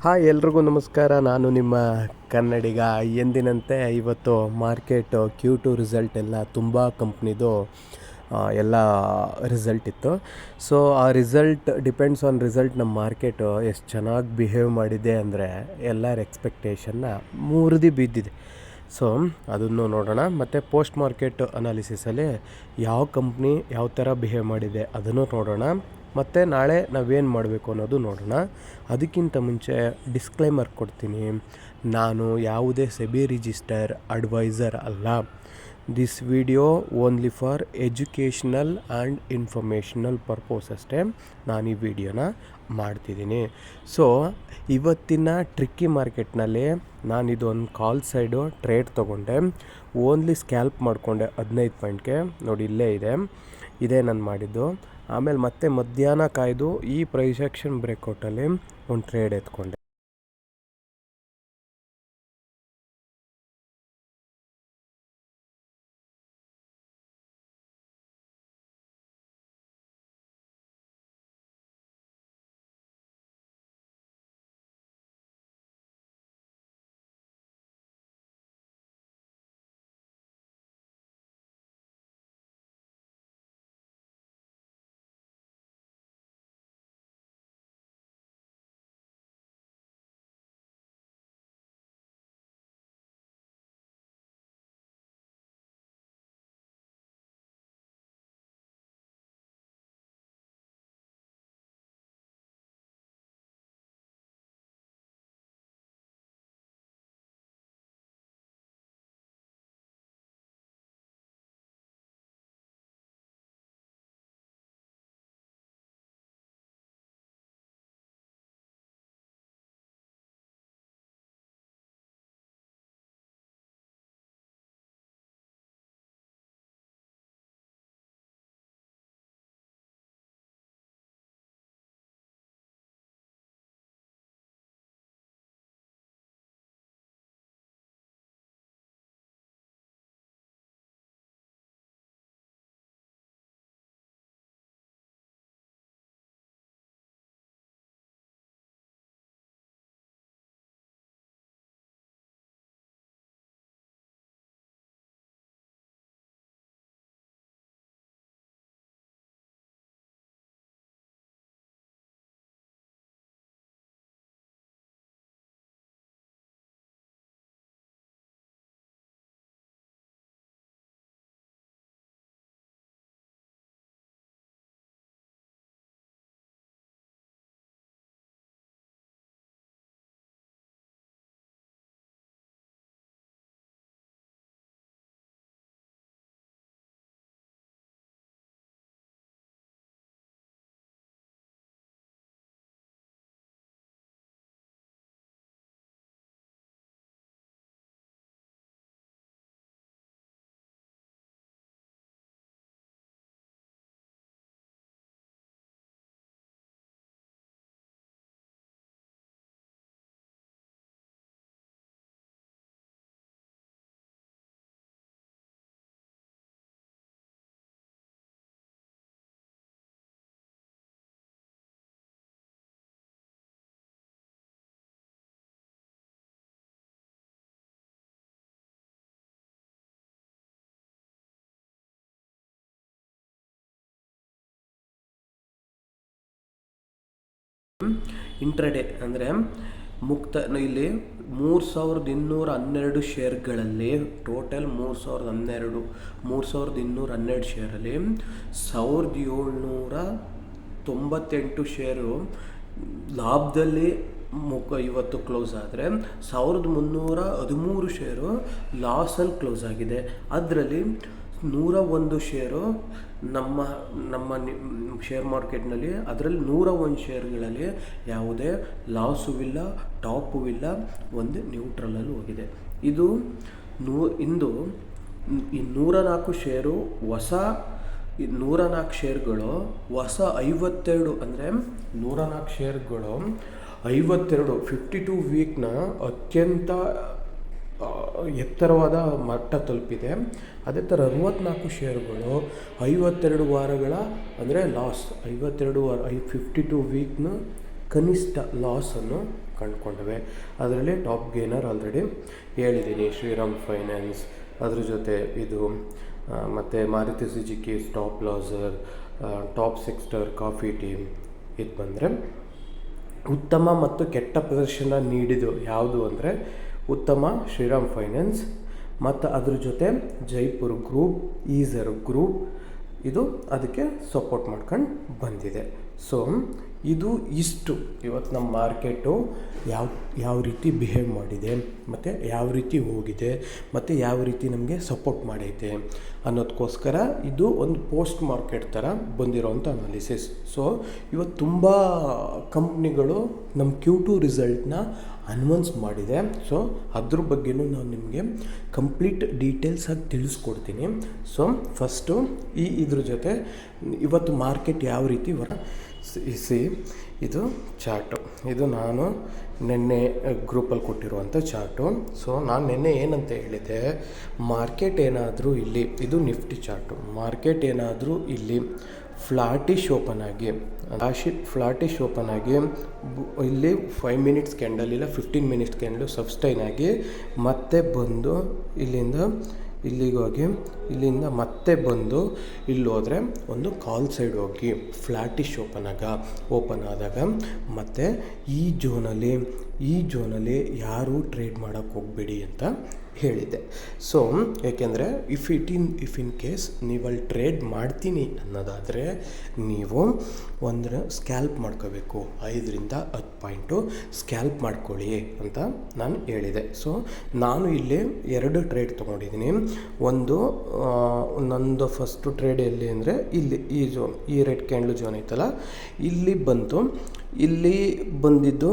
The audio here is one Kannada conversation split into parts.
ಹಾಯ್ ಎಲ್ರಿಗೂ ನಮಸ್ಕಾರ. ನಾನು ನಿಮ್ಮ ಕನ್ನಡಿಗ. ಎಂದಿನಂತೆ ಇವತ್ತು ಮಾರ್ಕೆಟು Q2 ರಿಸಲ್ಟ್ ಎಲ್ಲ ತುಂಬ ಕಂಪ್ನಿದು ಎಲ್ಲ ರಿಸಲ್ಟ್ ಇತ್ತು. ಸೊ ಆ ರಿಸಲ್ಟ್ ಡಿಪೆಂಡ್ಸ್ ಆನ್ ರಿಸಲ್ಟ್ ನಮ್ಮ ಮಾರ್ಕೆಟು ಎಷ್ಟು ಚೆನ್ನಾಗಿ ಬಿಹೇವ್ ಮಾಡಿದೆ ಅಂದರೆ ಎಲ್ಲರ ಎಕ್ಸ್ಪೆಕ್ಟೇಷನ್ನ ಮುರಿದು ಬಿದ್ದಿದೆ. ಸೊ ಅದನ್ನು ನೋಡೋಣ. ಮತ್ತು ಪೋಸ್ಟ್ ಮಾರ್ಕೆಟ್ ಅನಾಲಿಸಿಸಲ್ಲಿ ಯಾವ ಕಂಪ್ನಿ ಯಾವ ಥರ ಬಿಹೇವ್ ಮಾಡಿದೆ ಅದನ್ನು ನೋಡೋಣ. ಮತ್ತು ನಾಳೆ ನಾವೇನು ಮಾಡಬೇಕು ಅನ್ನೋದು ನೋಡೋಣ. ಅದಕ್ಕಿಂತ ಮುಂಚೆ ಡಿಸ್ಕ್ಲೈಮರ್ ಕೊಡ್ತೀನಿ. ನಾನು ಯಾವುದೇ ಸೆಬಿ ರಿಜಿಸ್ಟರ್ ಅಡ್ವೈಸರ್ ಅಲ್ಲ. This video only for educational and informational purpose ಅಷ್ಟೇ ನಾನು ಈ ವಿಡಿಯೋನ ಮಾಡ್ತಿದ್ದೀನಿ. ಸೊ ಇವತ್ತಿನ ಟ್ರಿಕ್ಕಿ ಮಾರ್ಕೆಟ್ನಲ್ಲಿ ನಾನು ಇದೊಂದು ಕಾಲ್ ಸೈಡು ಟ್ರೇಡ್ ತೊಗೊಂಡೆ. ಓನ್ಲಿ ಸ್ಕ್ಯಾಲ್ಪ್ ಮಾಡಿಕೊಂಡೆ 15 ಪಾಯಿಂಟ್ಗೆ. ನೋಡಿ ಇಲ್ಲೇ ಇದೇ ನಾನು ಮಾಡಿದ್ದು. ಆಮೇಲೆ ಮತ್ತೆ ಮಧ್ಯಾಹ್ನ ಕಾಯ್ದು ಈ ಪ್ರೈಸ್ ಆಕ್ಷನ್ ಬ್ರೇಕ್ಔಟಲ್ಲಿ ಒಂದು ಟ್ರೇಡ್ ಎತ್ಕೊಂಡೆ. ಇಂಟ್ರಾಡೇ ಅಂದರೆ ಇಲ್ಲಿ 3212 ಶೇರ್ಗಳಲ್ಲಿ ಟೋಟಲ್ 3212 ಶೇರಲ್ಲಿ 1798 ಶೇರು ಲಾಭದಲ್ಲಿ ಇವತ್ತು ಕ್ಲೋಸ್ ಆದರೆ 1313 ಶೇರು ಲಾಸಲ್ಲಿ ಕ್ಲೋಸ್ ಆಗಿದೆ. ಅದರಲ್ಲಿ 101 ಶೇರು ನಮ್ಮ ಶೇರ್ ಮಾರ್ಕೆಟ್ನಲ್ಲಿ, ಅದರಲ್ಲಿ 101 ಶೇರ್ಗಳಲ್ಲಿ ಯಾವುದೇ ಲಾಸು ಇಲ್ಲ, ಟಾಪು ಇಲ್ಲ, ಒಂದು ನ್ಯೂಟ್ರಲಲ್ಲಿ ಹೋಗಿದೆ. ಇದು ಇಂದು ಈ 104 ಶೇರು ಹೊಸ 104 ಶೇರ್ಗಳು ಹೊಸ 52 ಅಂದರೆ 104 ಶೇರ್ಗಳು 52 ವೀಕ್ನ ಅತ್ಯಂತ ಎತ್ತರವಾದ ಮಟ್ಟ ತಲುಪಿದೆ. ಅದೇ ಥರ 64 ಶೇರುಗಳು 52 ವಾರಗಳ ಅಂದರೆ ಲಾಸ್, 52 ವಾರ 52 ವೀಕ್ನ ಕನಿಷ್ಠ ಲಾಸನ್ನು ಕಂಡುಕೊಂಡವೆ. ಅದರಲ್ಲಿ ಟಾಪ್ ಗೇನರ್ ಆಲ್ರೆಡಿ ಹೇಳಿದ್ದೀನಿ, ಶ್ರೀರಾಮ್ ಫೈನಾನ್ಸ್, ಅದ್ರ ಜೊತೆ ಇದು ಮತ್ತು Maruti Suzuki top loser, top sector coffee team. ಇದು ಬಂದರೆ ಉತ್ತಮ ಮತ್ತು ಕೆಟ್ಟ ಪ್ರದರ್ಶನ ನೀಡಿದ್ದು ಯಾವುದು ಅಂದರೆ ಉತ್ತಮ ಶ್ರೀರಾಮ್ ಫೈನಾನ್ಸ್, ಮತ್ತು ಅದ್ರ ಜೊತೆ ಜೈಪುರ್ ಗ್ರೂಪ್, ಈಸರ್ ಗ್ರೂಪ್ ಇದು ಅದಕ್ಕೆ ಸಪೋರ್ಟ್ ಮಾಡ್ಕೊಂಡು ಬಂದಿದೆ. ಸೊ ಇದು ಇಷ್ಟು ಇವತ್ತು ನಮ್ಮ ಮಾರ್ಕೆಟು ಯಾವ ರೀತಿ ಬಿಹೇವ್ ಮಾಡಿದೆ, ಮತ್ತು ಯಾವ ರೀತಿ ಹೋಗಿದೆ, ಮತ್ತು ಯಾವ ರೀತಿ ನಮಗೆ ಸಪೋರ್ಟ್ ಮಾಡೈತೆ ಅನ್ನೋದಕ್ಕೋಸ್ಕರ ಇದು ಒಂದು ಪೋಸ್ಟ್ ಮಾರ್ಕೆಟ್ ಥರ ಬಂದಿರೋವಂಥ ಅನಾಲಿಸಿಸ್. ಸೊ ಇವತ್ತು ತುಂಬ ಕಂಪ್ನಿಗಳು ನಮ್ಮ Q2 ರಿಸಲ್ಟ್ನ ಅನೌನ್ಸ್ ಮಾಡಿದೆ. ಸೊ ಅದ್ರ ಬಗ್ಗೆನೂ ನಾನು ನಿಮಗೆ ಕಂಪ್ಲೀಟ್ ಡೀಟೇಲ್ಸಾಗಿ ತಿಳಿಸ್ಕೊಡ್ತೀನಿ. ಸೊ ಫಸ್ಟು ಇದ್ರ ಜೊತೆ ಇವತ್ತು ಮಾರ್ಕೆಟ್ ಯಾವ ರೀತಿ ಇದು ಚಾರ್ಟು, ಇದು ನಾನು ನಿನ್ನೆ ಗ್ರೂಪಲ್ಲಿ ಕೊಟ್ಟಿರುವಂಥ ಚಾರ್ಟು. ಸೊ ನಾನು ನಿನ್ನೆ ಏನಂತ ಹೇಳಿದೆ, ಮಾರ್ಕೆಟ್ ಏನಾದರೂ ಇಲ್ಲಿ, ಇದು ನಿಫ್ಟಿ ಚಾರ್ಟು, ಮಾರ್ಕೆಟ್ ಏನಾದರೂ ಇಲ್ಲಿ ಫ್ಲಾಟಿಶ್ ಓಪನ್ ಆಗಿ ಇಲ್ಲಿ 5 ಮಿನಿಟ್ಸ್ ಕ್ಯಾಂಡಲ್ ಇಲ್ಲ 15 ಮಿನಿಟ್ಸ್ ಕ್ಯಾಂಡಲ್ ಸಬ್ಸ್ಟೈನ್ ಆಗಿ ಮತ್ತೆ ಬಂದು ಇಲ್ಲಿಗೆ ಹೋಗಿ ಇಲ್ಲಿಂದ ಮತ್ತೆ ಬಂದು ಇಲ್ಲಿ ಹೋದರೆ ಒಂದು ಕಾಲ್ ಸೈಡ್ ಹೋಗಿ ಫ್ಲಾಟಿಶ್ ಓಪನ್ ಆದಾಗ ಮತ್ತು ಈ ಝೋನಲ್ಲಿ ಯಾರೂ ಟ್ರೇಡ್ ಮಾಡೋಕ್ಕೆ ಹೋಗಬೇಡಿ ಅಂತ ಹೇಳಿದ್ದೆ. ಸೊ ಏಕೆಂದರೆ ಇಫ್ ಇನ್ ಕೇಸ್ ನೀವಲ್ಲಿ ಟ್ರೇಡ್ ಮಾಡ್ತೀನಿ ಅನ್ನೋದಾದರೆ ನೀವು ಒಂದು ಸ್ಕ್ಯಾಲ್ಪ್ ಮಾಡ್ಕೋಬೇಕು, 5ರಿಂದ 10 ಪಾಯಿಂಟು ಸ್ಕ್ಯಾಲ್ಪ್ ಮಾಡ್ಕೊಳ್ಳಿ ಅಂತ ನಾನು ಹೇಳಿದೆ. ಸೊ ನಾನು ಇಲ್ಲಿ 2 ಟ್ರೇಡ್ ತೊಗೊಂಡಿದ್ದೀನಿ. ನಂದು ಫಸ್ಟು ಟ್ರೇಡ್ ಎಲ್ಲಿ ಅಂದರೆ ಇಲ್ಲಿ ಈ ರೆಡ್ ಕ್ಯಾಂಡಲ್ ಝೋನ್ ಐತಲ್ಲ, ಇಲ್ಲಿ ಬಂದಿದ್ದು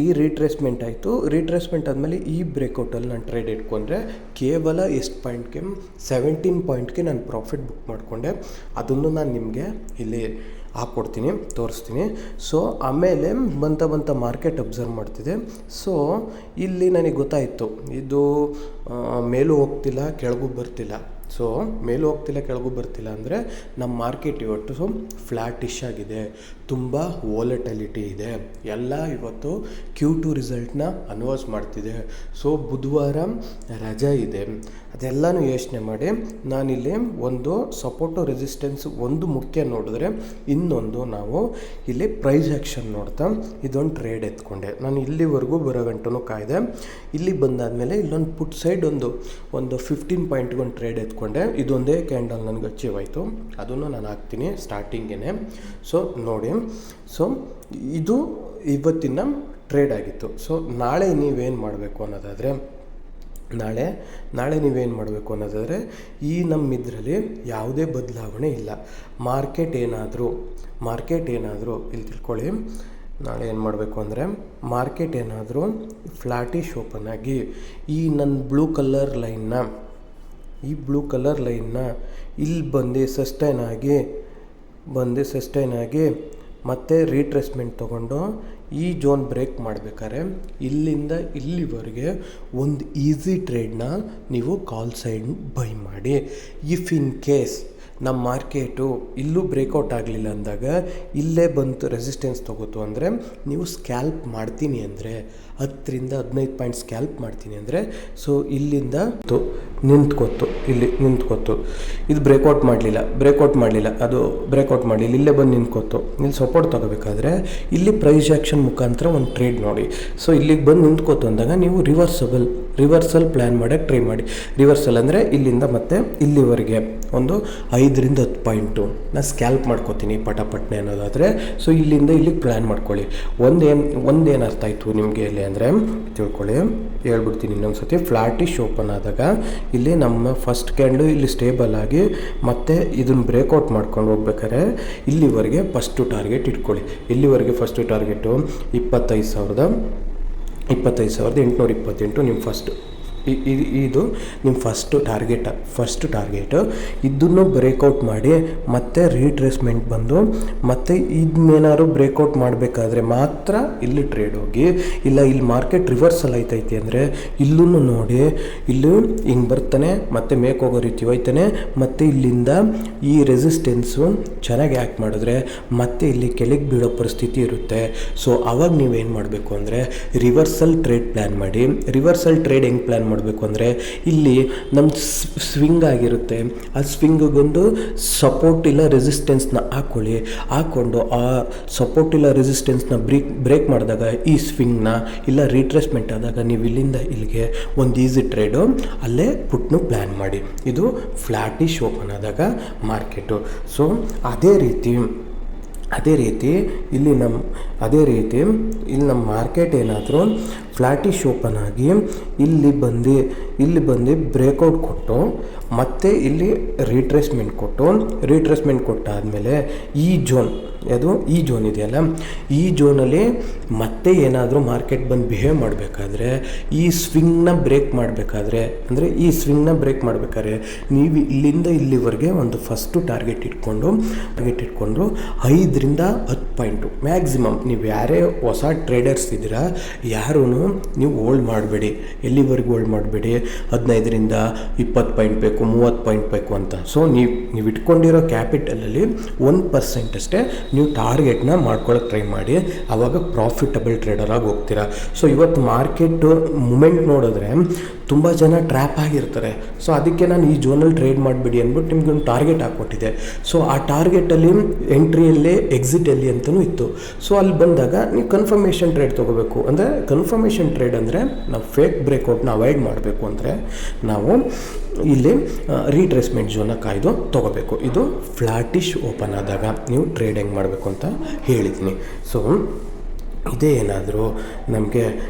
ಈ ರೀಟ್ರೇಸ್ಮೆಂಟ್ ಆಯಿತು. ರೀಟ್ರೇಸ್ಮೆಂಟ್ ಆದಮೇಲೆ ಈ ಬ್ರೇಕೌಟಲ್ಲಿ ನಾನು ಟ್ರೇಡ್ ಇಟ್ಕೊಂಡ್ರೆ ಕೇವಲ ಎಷ್ಟು ಪಾಯಿಂಟ್ಗೆ 17 ಪಾಯಿಂಟ್ಗೆ ನಾನು ಪ್ರಾಫಿಟ್ ಬುಕ್ ಮಾಡಿಕೊಂಡೆ. ಅದನ್ನು ನಾನು ನಿಮಗೆ ಇಲ್ಲಿ ಹಾಕ್ಕೊಡ್ತೀನಿ, ತೋರಿಸ್ತೀನಿ. ಸೊ ಆಮೇಲೆ ಬಂತ ಮಾರ್ಕೆಟ್ ಅಬ್ಸರ್ವ್ ಮಾಡ್ತಿದೆ. ಸೊ ಇಲ್ಲಿ ನನಗೆ ಗೊತ್ತಾಯಿತು ಇದು ಮೇಲೂ ಹೋಗ್ತಿಲ್ಲ ಕೆಳಗೂ ಬರ್ತಿಲ್ಲ. ಸೊ ಮೇಲೂ ಹೋಗ್ತಿಲ್ಲ ಕೆಳಗೂ ಬರ್ತಿಲ್ಲ ಅಂದರೆ ನಮ್ಮ ಮಾರ್ಕೆಟ್ ಇವತ್ತು ಫ್ಲ್ಯಾಟಿಶ್ ಆಗಿದೆ, ತುಂಬ ವೋಲಟಿಲಿಟಿ ಇದೆ, ಎಲ್ಲ ಇವತ್ತು Q2 ರಿಸಲ್ಟ್ನ ಅನೌನ್ಸ್ ಮಾಡ್ತಿದೆ. ಸೊ ಬುಧವಾರ ರಜೆ ಇದೆ, ಅದೆಲ್ಲನೂ ಯೋಚನೆ ಮಾಡಿ ನಾನಿಲ್ಲಿ ಒಂದು ಸಪೋರ್ಟು ರೆಸಿಸ್ಟೆನ್ಸ್ ಒಂದು ಮುಖ್ಯ ನೋಡಿದ್ರೆ, ಇನ್ನೊಂದು ನಾವು ಇಲ್ಲಿ ಪ್ರೈಸ್ ಆ್ಯಕ್ಷನ್ ನೋಡ್ತಾ ಇದೊಂದು ಟ್ರೇಡ್ ಎತ್ಕೊಂಡೆ. ನಾನು ಇಲ್ಲಿವರೆಗೂ ಬರೋ ಗಂಟು ಕಾಯ್ದೆ. ಇಲ್ಲಿ ಬಂದಾದಮೇಲೆ ಇಲ್ಲೊಂದು ಪುಟ್ ಸೈಡ್ ಒಂದು 15 ಪಾಯಿಂಟ್ಗೊಂದು ಟ್ರೇಡ್ ಎತ್ಕೊಂಡೆ. ಇದೊಂದೇ ಕ್ಯಾಂಡಲ್ ನನಗೆ ಅಚೀವ್ ಆಯಿತು, ಅದನ್ನು ನಾನು ಹಾಕ್ತೀನಿ ಸ್ಟಾರ್ಟಿಂಗೇ. ಸೊ ನೋಡಿ, ಸೊ ಇದು ಇವತ್ತಿನ ಟ್ರೇಡ್ ಆಗಿತ್ತು. ಸೊ ನಾಳೆ ನೀವೇನು ಮಾಡಬೇಕು ಅನ್ನೋದಾದರೆ ಈ ನಮ್ಮ ಇದರಲ್ಲಿ ಯಾವುದೇ ಬದಲಾವಣೆ ಇಲ್ಲ. ಮಾರ್ಕೆಟ್ ಏನಾದರೂ ಇಲ್ಲಿ ತಿಳ್ಕೊಳ್ಳಿ, ನಾಳೆ ಏನು ಮಾಡಬೇಕು ಅಂದರೆ ಮಾರ್ಕೆಟ್ ಏನಾದರೂ ಫ್ಲ್ಯಾಟಿಶ್ ಓಪನ್ ಆಗಿ ಈ ನನ್ನ ಬ್ಲೂ ಕಲರ್ ಲೈನ್ನ ಇಲ್ಲಿ ಬಂದು ಸಸ್ಟೈನ್ ಆಗಿ ಮತ್ತೆ ರೀಟ್ರೇಸ್ಮೆಂಟ್ ತೊಗೊಂಡು ಈ ಝೋನ್ ಬ್ರೇಕ್ ಮಾಡಬೇಕಾದ್ರೆ ಇಲ್ಲಿಂದ ಇಲ್ಲಿವರೆಗೆ ಒಂದು ಈಸಿ ಟ್ರೇಡ್ನ ನೀವು ಕಾಲ್ ಸೈಡ್ ಬೈ ಮಾಡಿ. ಇಫ್ ಇನ್ ಕೇಸ್ ನಮ್ಮ ಮಾರ್ಕೆಟು ಇಲ್ಲೂ ಬ್ರೇಕೌಟ್ ಆಗಲಿಲ್ಲ ಅಂದಾಗ ಇಲ್ಲೇ ಬಂತು ರೆಸಿಸ್ಟೆನ್ಸ್ ತೊಗೋತು ಅಂದರೆ ನೀವು ಸ್ಕ್ಯಾಲ್ಪ್ ಮಾಡ್ತೀನಿ ಅಂದರೆ 10ರಿಂದ 15 ಪಾಯಿಂಟ್ ಸ್ಕ್ಯಾಲ್ಪ್ ಮಾಡ್ತೀನಿ ಅಂದರೆ, ಸೊ ಇಲ್ಲಿಂದ ನಿಂತ್ಕೊತು ಇದು ಬ್ರೇಕೌಟ್ ಮಾಡಲಿಲ್ಲ, ಅದು ಬ್ರೇಕೌಟ್ ಮಾಡಲಿಲ್ಲ, ಇಲ್ಲೇ ಬಂದು ನಿಂತ್ಕೊತು. ಇಲ್ಲಿ ಸಪೋರ್ಟ್ ತೊಗೋಬೇಕಾದ್ರೆ ಇಲ್ಲಿ ಪ್ರೈಸ್ ಆ್ಯಕ್ಷನ್ ಮುಖಾಂತರ ಒಂದು ಟ್ರೇಡ್ ನೋಡಿ. ಸೊ ಇಲ್ಲಿಗೆ ಬಂದು ನಿಂತ್ಕೊತು ಅಂದಾಗ ನೀವು ರಿವರ್ಸಲ್ ಪ್ಲ್ಯಾನ್ ಮಾಡೋಕ್ಕೆ ಟ್ರೈ ಮಾಡಿ. ರಿವರ್ಸಲ್ ಅಂದರೆ ಇಲ್ಲಿಂದ ಮತ್ತೆ ಇಲ್ಲಿವರೆಗೆ ಒಂದು 5ರಿಂದ 10 ಪಾಯಿಂಟು ನಾನು ಸ್ಕ್ಯಾಲ್ಪ್ ಮಾಡ್ಕೋತೀನಿ ಪಟಪಟ್ನೆ ಅನ್ನೋದಾದರೆ. ಸೊ ಇಲ್ಲಿಂದ ಇಲ್ಲಿಗೆ ಪ್ಲ್ಯಾನ್ ಮಾಡ್ಕೊಳ್ಳಿ. ಒಂದೇನು ಅರ್ಥ ಆಯಿತು ನಿಮಗೆ ಇಲ್ಲಿ ಅಂದರೆ ತಿಳ್ಕೊಳ್ಳಿ, ಹೇಳ್ಬಿಡ್ತೀನಿ ಇನ್ನೊಂದು ಸತಿ. ಫ್ಲ್ಯಾಟಿಶ್ ಓಪನ್ ಆದಾಗ ಇಲ್ಲಿ ನಮ್ಮ ಫಸ್ಟ್ ಕ್ಯಾಂಡು ಇಲ್ಲಿ ಸ್ಟೇಬಲ್ ಆಗಿ ಮತ್ತೆ ಇದನ್ನು ಬ್ರೇಕೌಟ್ ಮಾಡ್ಕೊಂಡು ಹೋಗ್ಬೇಕಾದ್ರೆ ಇಲ್ಲಿವರೆಗೆ ಫಸ್ಟು ಟಾರ್ಗೆಟ್ ಇಟ್ಕೊಳ್ಳಿ. ಇಲ್ಲಿವರೆಗೆ ಫಸ್ಟು ಟಾರ್ಗೆಟು 25,828 ನಿಮ್ಮ ಇದು ನಿಮ್ಮ ಫಸ್ಟ್ ಟಾರ್ಗೆಟು. ಇದನ್ನು ಬ್ರೇಕೌಟ್ ಮಾಡಿ ಮತ್ತೆ ರೀಟ್ರೇಸ್ಮೆಂಟ್ ಬಂದು ಮತ್ತೆ ಇದನ್ನೇನಾದ್ರು ಬ್ರೇಕೌಟ್ ಮಾಡಬೇಕಾದ್ರೆ ಮಾತ್ರ ಇಲ್ಲಿ ಟ್ರೇಡ್ ಹೋಗಿ, ಇಲ್ಲ ಇಲ್ಲಿ ಮಾರ್ಕೆಟ್ ರಿವರ್ಸಲ್ ಆಯ್ತೈತಿ ಅಂದರೆ ಇಲ್ಲೂ ನೋಡಿ, ಇಲ್ಲೂ ಹಿಂಗೆ ಬರ್ತಾನೆ ಮತ್ತೆ ಮೇಕ್ ಹೋಗೋ ರೀತಿ ಹೋಯ್ತಾನೆ, ಮತ್ತು ಇಲ್ಲಿಂದ ಈ ರೆಸಿಸ್ಟೆನ್ಸು ಚೆನ್ನಾಗಿ ಆ್ಯಕ್ಟ್ ಮಾಡಿದ್ರೆ ಮತ್ತೆ ಇಲ್ಲಿ ಕೆಳಗೆ ಬೀಳೋ ಪರಿಸ್ಥಿತಿ ಇರುತ್ತೆ. ಸೊ ಅವಾಗ ನೀವೇನು ಮಾಡಬೇಕು ಅಂದರೆ ರಿವರ್ಸಲ್ ಟ್ರೇಡ್ ಪ್ಲ್ಯಾನ್ ಮಾಡಿ. ರಿವರ್ಸಲ್ ಟ್ರೇಡ್ ಹೆಂಗೆ ಪ್ಲ್ಯಾನ್ ಮಾಡಬೇಕು ಅಂದರೆ, ಇಲ್ಲಿ ನಮ್ಮ ಸ್ವಿಂಗ್ ಆಗಿರುತ್ತೆ, ಆ ಸ್ವಿಂಗಿಗೊಂದು ಸಪೋರ್ಟ್ ಇಲ್ಲ ರೆಸಿಸ್ಟೆನ್ಸ್ನ ಹಾಕ್ಕೊಂಡು ಆ ಸಪೋರ್ಟ್ ಇಲ್ಲ ರೆಸಿಸ್ಟೆನ್ಸ್ನ ಬ್ರೇಕ್ ಮಾಡಿದಾಗ ಈ ಸ್ವಿಂಗ್ನ ಇಲ್ಲ ರೀಟ್ರೇಸ್ಮೆಂಟ್ ಆದಾಗ ನೀವು ಇಲ್ಲಿಂದ ಇಲ್ಲಿಗೆ ಒಂದು ಈಸಿ ಟ್ರೇಡು ಅಲ್ಲೇ ಪುಟ್ನು ಪ್ಲ್ಯಾನ್ ಮಾಡಿ. ಇದು ಫ್ಲ್ಯಾಟಿಶ್ ಓಪನ್ ಆದಾಗ ಮಾರ್ಕೆಟು. ಸೊ ಅದೇ ರೀತಿ ಇಲ್ಲಿ ನಮ್ಮ ಮಾರ್ಕೆಟ್ ಏನಾದರೂ ಫ್ಲ್ಯಾಟಿಶ್ ಓಪನ್ ಆಗಿ ಇಲ್ಲಿ ಬಂದು ಬ್ರೇಕೌಟ್ ಕೊಟ್ಟು ಮತ್ತೆ ಇಲ್ಲಿ ರೀಟ್ರೇಸ್ಮೆಂಟ್ ಕೊಟ್ಟಾದಮೇಲೆ ಈ ಝೋನ್ ಇದೆಯಲ್ಲ, ಈ ಝೋನಲ್ಲಿ ಮತ್ತೆ ಏನಾದರೂ ಮಾರ್ಕೆಟ್ ಬಂದು ಬಿಹೇವ್ ಮಾಡಬೇಕಾದ್ರೆ ಈ ಸ್ವಿಂಗ್ನ ಬ್ರೇಕ್ ಮಾಡಬೇಕಾದ್ರೆ ನೀವು ಇಲ್ಲಿಂದ ಇಲ್ಲಿವರೆಗೆ ಒಂದು ಫಸ್ಟು ಟಾರ್ಗೆಟ್ ಇಟ್ಕೊಂಡು 5ರಿಂದ 10 ಪಾಯಿಂಟು ಮ್ಯಾಕ್ಸಿಮಮ್. ನೀವು ಯಾರೇ ಹೊಸ ಟ್ರೇಡರ್ಸ್ ಇದ್ದೀರಾ ಯಾರೂ ನೀವು ಹೋಲ್ಡ್ ಮಾಡಬೇಡಿ, ಎಲ್ಲಿವರೆಗೂ ಹೋಲ್ಡ್ ಮಾಡಬೇಡಿ, 15ರಿಂದ 20 ಪಾಯಿಂಟ್ ಬೇಕು, 30 ಪಾಯಿಂಟ್ ಬೇಕು ಅಂತ. ಸೊ ನೀವು ಇಟ್ಕೊಂಡಿರೋ ಕ್ಯಾಪಿಟಲಲ್ಲಿ 1% ಅಷ್ಟೇ ನೀವು ಟಾರ್ಗೆಟ್ನ ಮಾಡ್ಕೊಳ್ಳೋಕೆ ಟ್ರೈ ಮಾಡಿ, ಆವಾಗ ಪ್ರಾಫಿಟಬಲ್ ಟ್ರೇಡರ್ ಆಗಿ ಹೋಗ್ತೀರಾ. ಸೊ ಇವತ್ತು ಮಾರ್ಕೆಟ್ ಮೂಮೆಂಟ್ ನೋಡಿದ್ರೆ ತುಂಬ ಜನ ಟ್ರ್ಯಾಪ್ ಆಗಿರ್ತಾರೆ. ಸೊ ಅದಕ್ಕೆ ನಾನು ಈ ಝೋನಲ್ಲಿ ಟ್ರೇಡ್ ಮಾಡಿಬಿಡಿ ಅಂದ್ಬಿಟ್ಟು ನಿಮ್ಗೆ ಒಂದು ಟಾರ್ಗೆಟ್ ಹಾಕ್ಕೊಟ್ಟಿದ್ದೆ. ಸೊ ಆ ಟಾರ್ಗೆಟಲ್ಲಿ ಎಂಟ್ರಿಯಲ್ಲೇ ಎಕ್ಸಿಟಲ್ಲಿ ಅಂತಲೂ ಇತ್ತು. ಸೊ ಅಲ್ಲಿ ಬಂದಾಗ ನೀವು ಕನ್ಫರ್ಮೇಷನ್ ಟ್ರೇಡ್ ತೊಗೋಬೇಕು. ಅಂದರೆ ಕನ್ಫರ್ಮೇಷನ್ ಟ್ರೇಡ್ ಅಂದರೆ ನಾವು ಫೇಕ್ ಬ್ರೇಕೌಟ್ನ ಅವಾಯ್ಡ್ ಮಾಡಬೇಕು ಅಂದರೆ ನಾವು ಇಲ್ಲಿ ರೀಟ್ರೇಸ್ಮೆಂಟ್ ಝೋನ್ನ ಕಾಯ್ದು ತೊಗೋಬೇಕು. ಇದು ಫ್ಲ್ಯಾಟಿಶ್ ಓಪನ್ ಆದಾಗ ನೀವು ಟ್ರೇಡ್ ಹೆಂಗೆ ಮಾಡಬೇಕು ಅಂತ ಹೇಳಿದ್ದೀನಿ. ಸೊ ಇದೇ ಏನಾದರೂ ನಮಗೆ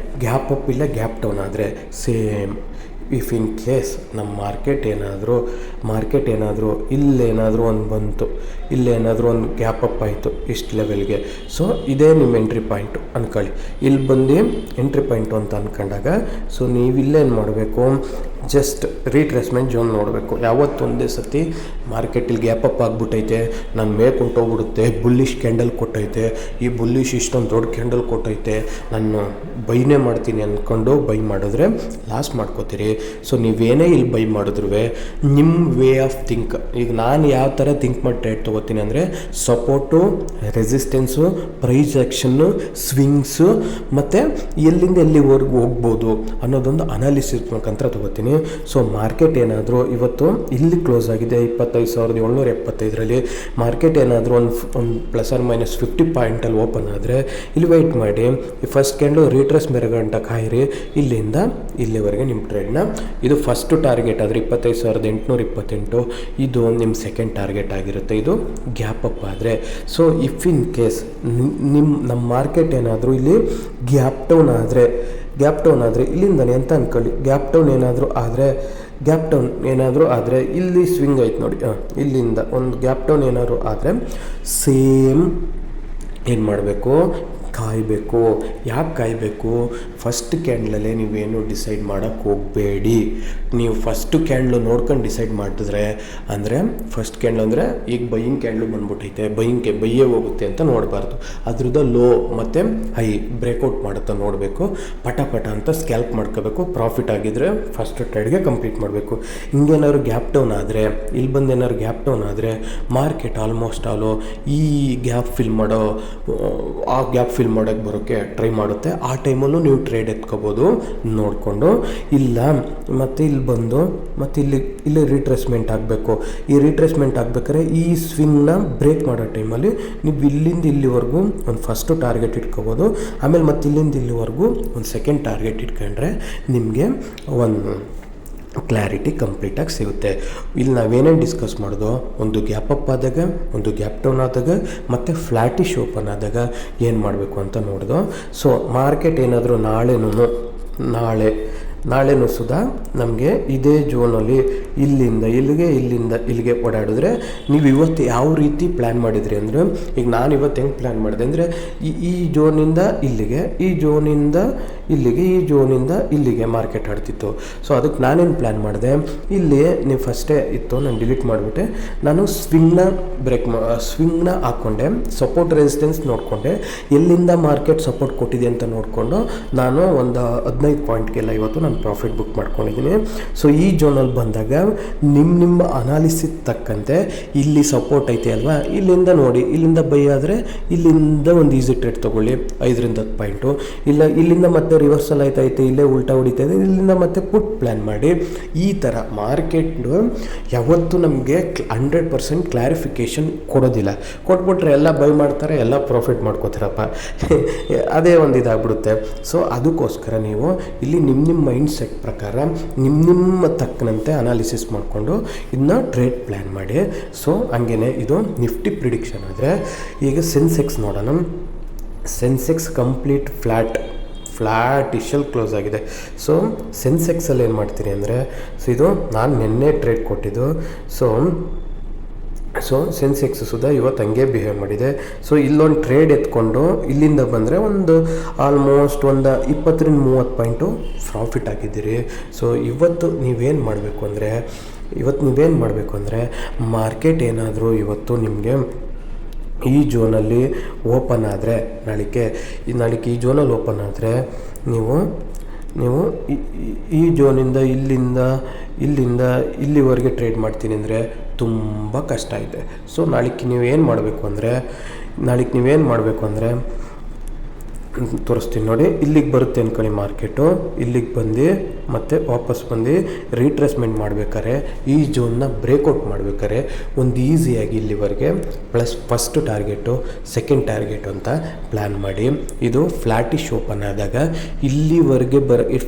ಗ್ಯಾಪ್ ಅಪ್ ಇಲ್ಲ ಗ್ಯಾಪ್ ಡೌನ್ ಆದರೆ ಸೇಮ್. ಇಫ್ ಇನ್ ಕೇಸ್ ನಮ್ಮ ಮಾರ್ಕೆಟ್ ಏನಾದರೂ ಇಲ್ಲೇನಾದರೂ ಒಂದು ಬಂತು, ಇಲ್ಲೇನಾದರೂ ಒಂದು ಗ್ಯಾಪ್ ಅಪ್ ಆಯಿತು ಇಷ್ಟು ಲೆವೆಲ್ಗೆ, ಸೊ ಇದೇ ನಿಮ್ಮ ಎಂಟ್ರಿ ಪಾಯಿಂಟು ಅಂದ್ಕೊಳ್ಳಿ. ಇಲ್ಲಿ ಬಂದು ಎಂಟ್ರಿ ಪಾಯಿಂಟು ಅಂತ ಅಂದ್ಕೊಂಡಾಗ ಸೊ ನೀವು ಇಲ್ಲೇನು ಮಾಡಬೇಕು, ಜಸ್ಟ್ ರೀಟ್ರೇಸ್ಮೆಂಟ್ ಝೋನ್ ನೋಡಬೇಕು. ಯಾವತ್ತೊಂದೇ ಸತಿ ಮಾರ್ಕೆಟಲ್ಲಿ ಗ್ಯಾಪ್ ಅಪ್ ಆಗಿಬಿಟ್ಟೈತೆ, ನಾನು ಮೇಕ್ ಹೊಂಟೋಗ್ಬಿಡುತ್ತೆ, ಬುಲ್ಲಿಶ್ ಕ್ಯಾಂಡಲ್ ಕೊಟ್ಟೈತೆ, ಈ ಬುಲ್ಲಿಶ್ ಇಷ್ಟೊಂದು ದೊಡ್ಡ ಕ್ಯಾಂಡಲ್ ಕೊಟ್ಟೈತೆ, ನಾನು ಬೈನೇ ಮಾಡ್ತೀನಿ ಅಂದ್ಕೊಂಡು ಬೈ ಮಾಡಿದ್ರೆ ಲಾಸ್ ಮಾಡ್ಕೋತೀರಿ. ಸೊ ನೀವೇನೇ ಇಲ್ಲಿ ಬೈ ಮಾಡಿದ್ರು ನಿಮ್ಮ ವೇ ಆಫ್ ಥಿಂಕ್, ಈಗ ನಾನು ಯಾವ ಥರ ಥಿಂಕ್ ಮಾಡಿ ಟ್ರೇಡ್ ತೊಗೋತೀನಿ ಅಂದರೆ support, resistance, price action, swings ಮತ್ತು ಎಲ್ಲಿಂದ ಎಲ್ಲಿವರೆಗೂ ಹೋಗ್ಬೋದು ಅನ್ನೋದೊಂದು ಅನಾಲಿಸಿಸ್ ಮುಖಾಂತರ ತೊಗೋತೀನಿ. ಸೊ ಮಾರ್ಕೆಟ್ ಏನಾದರೂ ಇವತ್ತು ಇಲ್ಲಿ ಕ್ಲೋಸ್ ಆಗಿದೆ 25,775ರಲ್ಲಿ, ಮಾರ್ಕೆಟ್ ಏನಾದರೂ ಒಂದು +or- 50 ಪಾಯಿಂಟಲ್ಲಿ ಓಪನ್ ಆದರೆ ಇಲ್ಲಿ ವೆಯ್ಟ್ ಮಾಡಿ, ಈ ಫಸ್ಟ್ ಕ್ಯಾಂಡಲ್ ರೀಟ್ರೇಸ್ ಮೇರೆಗಂಟ ಕಾಯಿರಿ, ಇಲ್ಲಿಂದ ಇಲ್ಲಿವರೆಗೆ ನಿಮ್ಮ ಟ್ರೇಡ್ನ. ಇದು ಫಸ್ಟು ಟಾರ್ಗೆಟ್ ಆದರೆ 25,828, ಇದು ನಿಮ್ಮ ಸೆಕೆಂಡ್ ಟಾರ್ಗೆಟ್ ಆಗಿರುತ್ತೆ. ಇದು ಗ್ಯಾಪ್ ಅಪ್ ಆದರೆ. ಸೊ ಇಫ್ ಇನ್ ಕೇಸ್ ನಮ್ಮ ಮಾರ್ಕೆಟ್ ಏನಾದರೂ ಇಲ್ಲಿ ಗ್ಯಾಪ್ ಡೌನ್ ಆದರೆ ಇಲ್ಲಿಂದನೇ ಅಂತ ಅಂದ್ಕೊಳ್ಳಿ, ಗ್ಯಾಪ್ ಡೌನ್ ಏನಾದರೂ ಆದರೆ ಇಲ್ಲಿ ಸ್ವಿಂಗ್ ಆಯ್ತು ನೋಡಿ, ಇಲ್ಲಿಂದ ಒಂದು ಗ್ಯಾಪ್ ಡೌನ್ ಏನಾದರೂ ಆದರೆ ಸೇಮ್ ಏನು ಮಾಡಬೇಕು, ಕಾಯಬೇಕು. ಯಾಕೆ ಕಾಯಬೇಕು? ಫಸ್ಟ್ ಕ್ಯಾಂಡ್ಲಲ್ಲೇ ನೀವೇನು ಡಿಸೈಡ್ ಮಾಡೋಕ್ಕೆ ಹೋಗಬೇಡಿ. ನೀವು ಫಸ್ಟು ಕ್ಯಾಂಡ್ಲು ನೋಡ್ಕೊಂಡು ಡಿಸೈಡ್ ಮಾಡಿದ್ರೆ ಅಂದರೆ ಫಸ್ಟ್ ಕ್ಯಾಂಡ್ಲು ಅಂದರೆ ಈಗ ಬೈಯಿಂಗ್ ಕ್ಯಾಂಡ್ಲು ಬಂದ್ಬಿಟ್ಟೈತೆ, ಬೈಯೇ ಹೋಗುತ್ತೆ ಅಂತ ನೋಡಬಾರ್ದು. ಅದ್ರದ್ದು ಲೋ ಮತ್ತು ಹೈ ಬ್ರೇಕೌಟ್ ಮಾಡುತ್ತಾ ನೋಡಬೇಕು, ಪಟ ಅಂತ ಸ್ಕ್ಯಾಲ್ಪ್ ಮಾಡ್ಕೋಬೇಕು. ಪ್ರಾಫಿಟ್ ಆಗಿದ್ದರೆ ಫಸ್ಟ್ ಟ್ರೇಡ್ಗೆ ಕಂಪ್ಲೀಟ್ ಮಾಡಬೇಕು. ಹಿಂಗೇನಾದ್ರು ಗ್ಯಾಪ್ ಡೌನ್ ಆದರೆ, ಇಲ್ಲಿ ಬಂದು ಏನಾದ್ರು ಗ್ಯಾಪ್ ಡೌನ್ ಆದರೆ ಮಾರ್ಕೆಟ್ ಆಲ್ಮೋಸ್ಟ್ ಆಲು ಈ ಗ್ಯಾಪ್ ಫಿಲ್ ಮಾಡೋಕ್ಕೆ ಬರೋಕ್ಕೆ ಟ್ರೈ ಮಾಡುತ್ತೆ. ಆ ಟೈಮಲ್ಲೂ ನೀವು ಟ್ರೇಡ್ ಎತ್ಕೋಬೋದು ನೋಡಿಕೊಂಡು. ಇಲ್ಲ ಮತ್ತು ಇಲ್ಲಿ ಬಂದು ಮತ್ತು ಇಲ್ಲಿ ರೀಟ್ರೇಸ್ಮೆಂಟ್ ಆಗಬೇಕು. ಈ ರೀಟ್ರೇಸ್ಮೆಂಟ್ ಆಗಬೇಕಾದ್ರೆ ಈ ಸ್ವಿಂಗ್ನ ಬ್ರೇಕ್ ಮಾಡೋ ಟೈಮಲ್ಲಿ ನೀವು ಇಲ್ಲಿಂದ ಇಲ್ಲಿವರೆಗೂ ಒಂದು ಫಸ್ಟು ಟಾರ್ಗೆಟ್ ಇಟ್ಕೋಬೋದು. ಆಮೇಲೆ ಮತ್ತು ಇಲ್ಲಿಂದ ಇಲ್ಲಿವರೆಗೂ ಒಂದು ಸೆಕೆಂಡ್ ಟಾರ್ಗೆಟ್ ಇಟ್ಕೊಂಡ್ರೆ ನಿಮಗೆ ಒಂದು ಕ್ಲಾರಿಟಿ ಕಂಪ್ಲೀಟಾಗಿ ಸಿಗುತ್ತೆ. ಇಲ್ಲಿ ನಾವೇನೇನು ಡಿಸ್ಕಸ್ ಮಾಡೋದು, ಒಂದು ಗ್ಯಾಪ್ ಅಪ್ ಆದಾಗ, ಒಂದು ಗ್ಯಾಪ್ ಡೌನ್ ಆದಾಗ ಮತ್ತು ಫ್ಲ್ಯಾಟಿಶ್ ಓಪನ್ ಆದಾಗ ಏನು ಮಾಡಬೇಕು ಅಂತ ನೋಡ್ದು. ಸೊ ಮಾರ್ಕೆಟ್ ಏನಾದರೂ ನಾಳೆನೂ ಸುಧಾ ನಮಗೆ ಇದೇ ಝೋನಲ್ಲಿ ಇಲ್ಲಿಂದ ಇಲ್ಲಿಗೆ ಓಡಾಡಿದ್ರೆ, ನೀವು ಇವತ್ತು ಯಾವ ರೀತಿ ಪ್ಲ್ಯಾನ್ ಮಾಡಿದ್ರಿ ಅಂದರೆ, ಈಗ ನಾನು ಇವತ್ತು ಹೆಂಗೆ ಪ್ಲ್ಯಾನ್ ಮಾಡಿದೆ ಅಂದರೆ ಈ ಝೋನಿಂದ ಇಲ್ಲಿಗೆ, ಈ ಝೋನಿಂದ ಇಲ್ಲಿಗೆ, ಈ ಝೋನಿಂದ ಇಲ್ಲಿಗೆ ಮಾರ್ಕೆಟ್ ಆಡ್ತಿತ್ತು. ಸೊ ಅದಕ್ಕೆ ನಾನೇನು ಪ್ಲ್ಯಾನ್ ಮಾಡಿದೆ, ಇಲ್ಲಿ ನೀವು ಫಸ್ಟೇ ಇತ್ತು, ನಾನು ಡಿಲೀಟ್ ಮಾಡಿಬಿಟ್ಟೆ. ನಾನು ಸ್ವಿಂಗ್ನ ಹಾಕ್ಕೊಂಡೆ, ಸಪೋರ್ಟ್ ರೆಸಿಸ್ಟೆನ್ಸ್ ನೋಡಿಕೊಂಡೆ, ಎಲ್ಲಿಂದ ಮಾರ್ಕೆಟ್ ಸಪೋರ್ಟ್ ಕೊಟ್ಟಿದೆ ಅಂತ ನೋಡಿಕೊಂಡು ನಾನು ಒಂದು 15 ಪಾಯಿಂಟ್ಗೆಲ್ಲ ಇವತ್ತು ನಾನು ಪ್ರಾಫಿಟ್ ಬುಕ್ ಮಾಡ್ಕೊಂಡಿದ್ದೀನಿ. ಸೊ ಈ ಝೋನಲ್ಲಿ ಬಂದಾಗ ನಿಮ್ಮ ಅನಾಲಿಸಿಸ್ ತಕ್ಕಂತೆ ಇಲ್ಲಿ ಸಪೋರ್ಟ್ ಐತೆ ಅಲ್ವಾ, ಇಲ್ಲಿಂದ ನೋಡಿ, ಇಲ್ಲಿಂದ ಬೈ ಆದರೆ ಇಲ್ಲಿಂದ ಒಂದು ಈಸಿ ಟ್ರೇಡ್ ತೊಗೊಳ್ಳಿ 5-10 ಪಾಯಿಂಟು. ಇಲ್ಲ ಇಲ್ಲಿಂದ ಮತ್ತೆ ರಿವರ್ಸಲ್ ಆಯ್ತೈತೆ, ಇಲ್ಲೇ ಉಲ್ಟಾ ಹೊಡಿತಾ ಇದೆ, ಇಲ್ಲಿಂದ ಮತ್ತೆ ಪುಟ್ ಪ್ಲ್ಯಾನ್ ಮಾಡಿ. ಈ ಥರ ಮಾರ್ಕೆಟು ಯಾವತ್ತೂ ನಮಗೆ 100% ಕ್ಲಾರಿಫಿಕೇಷನ್ ಕೊಡೋದಿಲ್ಲ. ಕೊಟ್ಬಿಟ್ರೆ ಎಲ್ಲ ಬೈ ಮಾಡ್ತಾರೆ, ಎಲ್ಲ ಪ್ರಾಫಿಟ್ ಮಾಡ್ಕೋತಾರಪ್ಪ, ಅದೇ ಒಂದು ಇದಾಗ್ಬಿಡುತ್ತೆ. ಸೊ ಅದಕ್ಕೋಸ್ಕರ ನೀವು ಇಲ್ಲಿ ನಿಮ್ಮ ಮೈಂಡ್ ಸೆಟ್ ಪ್ರಕಾರ ನಿಮ್ಮ ತಕ್ಕನಂತೆ ಅನಾಲಿಸಿಸ್ ಮಾಡಿಕೊಂಡು ಇದನ್ನ ಟ್ರೇಡ್ ಪ್ಲ್ಯಾನ್ ಮಾಡಿ. ಸೊ ಹಂಗೇ ಇದು ನಿಫ್ಟಿ ಪ್ರಿಡಿಕ್ಷನ್ ಆದರೆ ಈಗ ಸೆನ್ಸೆಕ್ಸ್ ನೋಡೋಣ. ಸೆನ್ಸೆಕ್ಸ್ ಕಂಪ್ಲೀಟ್ ಫ್ಲ್ಯಾಟಿಶಲ್ಲಿ ಕ್ಲೋಸ್ ಆಗಿದೆ. ಸೊ ಸೆನ್ಸೆಕ್ಸಲ್ಲಿ ಏನು ಮಾಡ್ತೀನಿ ಅಂದರೆ, ಸೊ ಇದು ನಾನು ನಿನ್ನೆ ಟ್ರೇಡ್ ಕೊಟ್ಟಿದ್ದು. ಸೊ ಸೆನ್ಸೆಕ್ಸ್ ಸುಧಾ ಇವತ್ತು ಹಂಗೆ ಬಿಹೇವ್ ಮಾಡಿದೆ. ಸೊ ಇಲ್ಲೊಂದು ಟ್ರೇಡ್ ಎತ್ಕೊಂಡು ಇಲ್ಲಿಂದ ಬಂದರೆ ಒಂದು ಆಲ್ಮೋಸ್ಟ್ ಒಂದು 20-30 ಪಾಯಿಂಟು ಪ್ರಾಫಿಟ್ ಆಗಿದ್ದೀರಿ. ಸೊ ಇವತ್ತು ನೀವೇನು ಮಾಡಬೇಕು ಅಂದರೆ ಮಾರ್ಕೆಟ್ ಏನಾದರೂ ಇವತ್ತು ನಿಮಗೆ ಈ ಝೋನಲ್ಲಿ ಓಪನ್ ಆದರೆ, ನಾಳಿಕೆ ಈ ಝೋನಲ್ಲಿ ಓಪನ್ ಆದರೆ ನೀವು ಈ ಝೋನಿಂದ ಇಲ್ಲಿಂದ ಇಲ್ಲಿವರೆಗೆ ಟ್ರೇಡ್ ಮಾಡ್ತೀನಿ ಅಂದರೆ ತುಂಬ ಕಷ್ಟ ಇದೆ. ಸೊ ನಾಳಿಗೆ ನೀವೇನು ಮಾಡಬೇಕು ಅಂದರೆ ತೋರಿಸ್ತೀನಿ ನೋಡಿ. ಇಲ್ಲಿಗೆ ಬರುತ್ತೆ ಅಂದ್ಕೊಳ್ಳಿ ಮಾರ್ಕೆಟು, ಇಲ್ಲಿಗೆ ಬಂದು ಮತ್ತೆ ವಾಪಸ್ ಬಂದು ರೀಟ್ರೇಸ್ಮೆಂಟ್ ಮಾಡ್ಬೇಕಾರೆ, ಈ ಝೋನ್ನ ಬ್ರೇಕೌಟ್ ಮಾಡ್ಬೇಕಾರೆ ಒಂದು ಈಸಿಯಾಗಿ ಇಲ್ಲಿವರೆಗೆ plus first target, second target ಅಂತ ಪ್ಲ್ಯಾನ್ ಮಾಡಿ. ಇದು ಫ್ಲ್ಯಾಟಿಶ್ ಓಪನ್ ಆದಾಗ ಇಲ್ಲಿವರೆಗೆ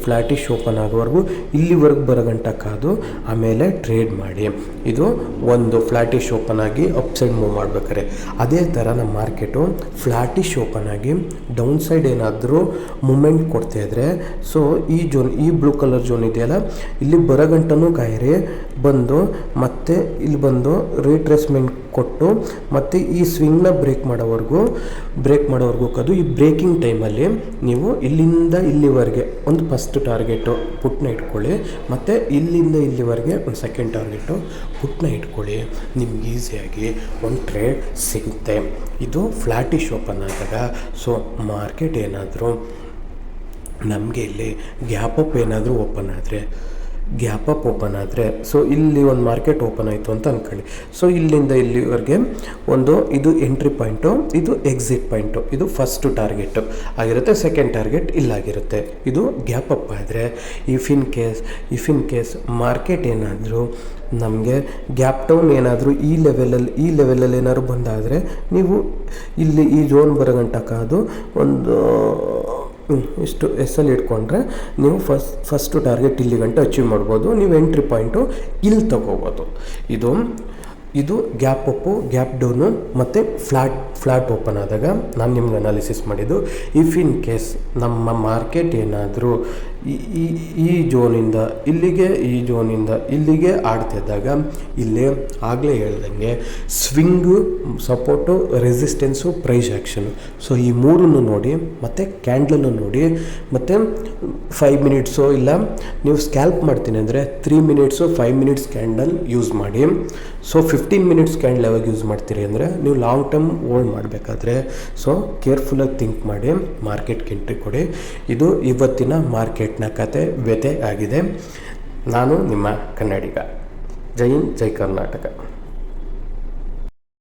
ಫ್ಲ್ಯಾಟಿಶ್ ಓಪನ್ ಆಗೋವರೆಗೂ ಇಲ್ಲಿವರೆಗೆ ಬರೋಗಂಟ ಕಾದು ಆಮೇಲೆ ಟ್ರೇಡ್ ಮಾಡಿ. ಇದು ಒಂದು ಫ್ಲ್ಯಾಟಿಶ್ ಓಪನ್ ಆಗಿ ಅಪ್ ಸೈಡ್ ಮೂವ್ ಮಾಡ್ಬೇಕಾರೆ. ಅದೇ ಥರ ನಮ್ಮ ಮಾರ್ಕೆಟು ಫ್ಲ್ಯಾಟಿಶ್ ಓಪನ್ ಆಗಿ ಡೌನ್ ಸೈಡ್ ಏನಾದರೂ ಮೂಮೆಂಟ್ ಕೊಡ್ತಾ ಇದ್ದರೆ, ಸೊ ಈ ಬ್ಲೂ ಕಲರ್ ಝೋನ್ ಇದೆಯಲ್ಲ, ಇಲ್ಲಿ ಬರೋಗಂಟನೂ ಕಾಯಿರಿ, ಬಂದು ಮತ್ತೆ ಇಲ್ಲಿ ಬಂದು ರೀಟ್ರೇಸ್ಮೆಂಟ್ ಕೊಟ್ಟು ಮತ್ತೆ ಈ ಸ್ವಿಂಗ್ನ ಬ್ರೇಕ್ ಮಾಡೋವರೆಗೂ ಕದು. ಈ ಬ್ರೇಕಿಂಗ್ ಟೈಮಲ್ಲಿ ನೀವು ಇಲ್ಲಿಂದ ಇಲ್ಲಿವರೆಗೆ ಒಂದು ಫಸ್ಟ್ ಟಾರ್ಗೆಟು ಪುಟ್ನ ಇಟ್ಕೊಳ್ಳಿ, ಮತ್ತು ಇಲ್ಲಿಂದ ಇಲ್ಲಿವರೆಗೆ ಒಂದು ಸೆಕೆಂಡ್ ಟಾರ್ಗೆಟು ಪುಟ್ನ ಇಟ್ಕೊಳ್ಳಿ. ನಿಮ್ಗೆ ಈಸಿಯಾಗಿ ಒಂದು ಟ್ರೇಡ್ ಸಿಗುತ್ತೆ. ಇದು ಫ್ಲ್ಯಾಟಿಶ್ ಓಪನ್ ಆದಾಗ. ಸೊ ಮಾರ್ಕೆಟ್ ಏನಾದರೂ ನಮಗೆ ಇಲ್ಲಿ ಗ್ಯಾಪ್ ಅಪ್ ಏನಾದರೂ ಓಪನ್ ಆದರೆ ಸೊ ಇಲ್ಲಿ ಒಂದು ಮಾರ್ಕೆಟ್ ಓಪನ್ ಆಯಿತು ಅಂತ ಅಂದ್ಕೊಳ್ಳಿ. ಸೊ ಇಲ್ಲಿಂದ ಇಲ್ಲಿವರೆಗೆ ಇದು ಎಂಟ್ರಿ ಪಾಯಿಂಟು, ಇದು ಎಕ್ಸಿಟ್ ಪಾಯಿಂಟು, ಇದು ಫಸ್ಟು ಟಾರ್ಗೆಟು ಆಗಿರುತ್ತೆ, ಸೆಕೆಂಡ್ ಟಾರ್ಗೆಟ್ ಇಲ್ಲಾಗಿರುತ್ತೆ. ಇದು ಗ್ಯಾಪ್ ಅಪ್ ಆದರೆ ಇಫ್ ಇನ್ ಕೇಸ್ ಮಾರ್ಕೆಟ್ ಏನಾದರೂ ನಮಗೆ ಗ್ಯಾಪ್ ಡೌನ್ ಏನಾದರೂ ಈ ಲೆವೆಲಲ್ಲಿ ಏನಾದ್ರು ಬಂದಾದರೆ ನೀವು ಇಲ್ಲಿ ಈ ಝೋನ್ ಬರೋಗಂಟ ಕಾದು ಒಂದು ಇಷ್ಟು ಎಸ್ಸಲ್ಲಿ ಇಟ್ಕೊಂಡ್ರೆ ನೀವು ಫಸ್ಟು ಟಾರ್ಗೆಟ್ ಇಲ್ಲಿ ಗಂಟೆ ಅಚೀವ್ ಮಾಡ್ಬೋದು. ನೀವು ಎಂಟ್ರಿ ಪಾಯಿಂಟು ಇಲ್ಲಿ ತೊಗೋಬೋದು. ಇದು ಗ್ಯಾಪ್ ಅಪ್ಪು, ಗ್ಯಾಪ್ ಡೌನು ಮತ್ತು ಫ್ಲ್ಯಾಟ್ ಓಪನ್ ಆದಾಗ ನಾನು ನಿಮ್ಗೆ ಅನಾಲಿಸಿಸ್ ಮಾಡಿದ್ದು. ಇಫ್ ಇನ್ ಕೇಸ್ ನಮ್ಮ ಮಾರ್ಕೆಟ್ ಏನಾದರೂ ಈ ಝೋನಿಂದ ಇಲ್ಲಿಗೆ ಆಡ್ತಿದ್ದಾಗ ಇಲ್ಲಿ ಆಗಲೇ ಹೇಳ್ದಂಗೆ swing, support, resistance, price action. So ಈ ಮೂರನ್ನು ನೋಡಿ, ಮತ್ತು ಕ್ಯಾಂಡಲನ್ನು ನೋಡಿ, ಮತ್ತು 5 ಮಿನಿಟ್ಸು ಇಲ್ಲ ನೀವು ಸ್ಕ್ಯಾಲ್ಪ್ ಮಾಡ್ತೀನಿ ಅಂದರೆ 3 ಮಿನಿಟ್ಸು 5 ಮಿನಿಟ್ಸ್ ಕ್ಯಾಂಡಲ್ ಯೂಸ್ ಮಾಡಿ. ಸೊ 15 ಮಿನಿಟ್ಸ್ ಕ್ಯಾಂಡಲ್ ಯಾವಾಗ ಯೂಸ್ ಮಾಡ್ತೀರಿ ಅಂದರೆ ನೀವು ಲಾಂಗ್ ಟರ್ಮ್ ಹೋಲ್ಡ್ ಮಾಡಬೇಕಾದ್ರೆ. ಸೊ ಕೇರ್ಫುಲ್ಲಾಗಿ ಥಿಂಕ್ ಮಾಡಿ ಮಾರ್ಕೆಟ್ಗೆ ಎಂಟ್ರಿ ಕೊಡಿ. ಇದು ಇವತ್ತಿನ ಮಾರ್ಕೆಟ್ನ ವ್ಯತೆ ಆಗಿದೆ. ನಾನು ನಿಮ್ಮ ಕನ್ನಡಿಗ. ಜೈ ಹಿಂದ್, ಜೈ ಕರ್ನಾಟಕ.